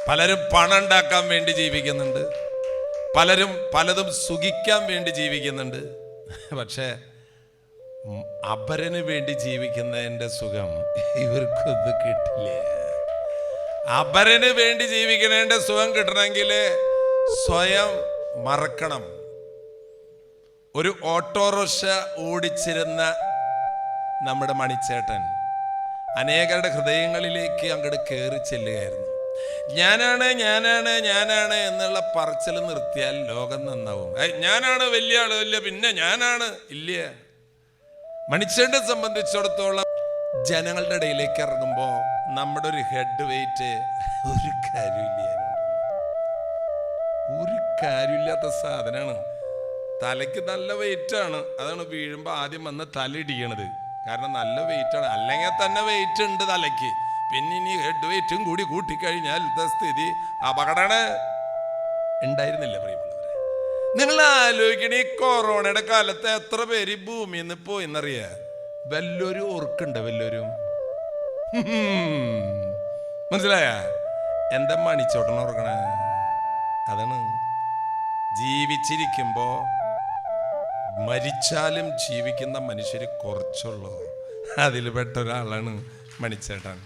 പലരും പണം ഉണ്ടാക്കാൻ വേണ്ടി ജീവിക്കുന്നുണ്ട്, പലരും പലതും സുഖിക്കാൻ വേണ്ടി ജീവിക്കുന്നുണ്ട്. പക്ഷേ അപരന് വേണ്ടി ജീവിക്കുന്നതിൻ്റെ സുഖം ഇവർക്കൊന്നും കിട്ടില്ല. അപരന് വേണ്ടി ജീവിക്കുന്നതിൻ്റെ സുഖം കിട്ടണമെങ്കിൽ സ്വയം മറക്കണം. ഒരു ഓട്ടോറിക്ഷ ഓടിച്ചിരുന്ന നമ്മുടെ മണിച്ചേട്ടൻ അനേകരുടെ ഹൃദയങ്ങളിലേക്ക് അങ്ങോട്ട് കയറി ചെല്ലുകയായിരുന്നു. ഞാനാണ് ഞാനാണ് ഞാനാണ് എന്നുള്ള പറച്ചിൽ നിർത്തിയാൽ ലോകം നന്നാവും. ഞാനാണ് വലിയ ആള്, വലിയ പിന്നെ ഞാനാണ് ഇല്ല. മണിച്ചേട്ടനെ സംബന്ധിച്ചിടത്തോളം ജനങ്ങളുടെ ഇടയിലേക്ക് ഇറങ്ങുമ്പോൾ നമ്മുടെ ഒരു ഹെഡ് വെയിറ്റ് ഒരു കാര്യമില്ല, ഒരു കാര്യമില്ലാത്ത സാധനമാണ്. തലയ്ക്ക് നല്ല വെയിറ്റാണ്, അതാണ് വീഴുമ്പോൾ ആദ്യം വന്ന് തല ഇടിക്കണത്. കാരണം നല്ല വെയിറ്റാണ്, അല്ലെങ്കിൽ തന്നെ വെയിറ്റ് ഉണ്ട് തലയ്ക്ക്, പിന്നെ ഇനി ഹെഡ് വെയിറ്റും കൂടി കൂട്ടിക്കഴിഞ്ഞാൽ സ്ഥിതി അപകടമാണ്. ഉണ്ടായിരുന്നില്ല പ്രിയമുള്ളവരെ? നിങ്ങൾ ആലോചിക്കണേ, ഈ കൊറോണയുടെ കാലത്ത് എത്ര പേര് ഭൂമിയിൽ നിന്ന് പോയെന്നറിയാ? വല്ലൊരു ഓർക്കുണ്ട്, വല്ലൊരും മനസ്സിലായ? എന്താ മണിച്ചോട്ടൻ ഓർക്കണേ? അതാണ് ജീവിച്ചിരിക്കുമ്പോ മരിച്ചാലും ജീവിക്കുന്ന മനുഷ്യര് കുറച്ചുള്ളൂ. അതിൽ പെട്ട ഒരാളാണ് മണിച്ചേട്ടൻ.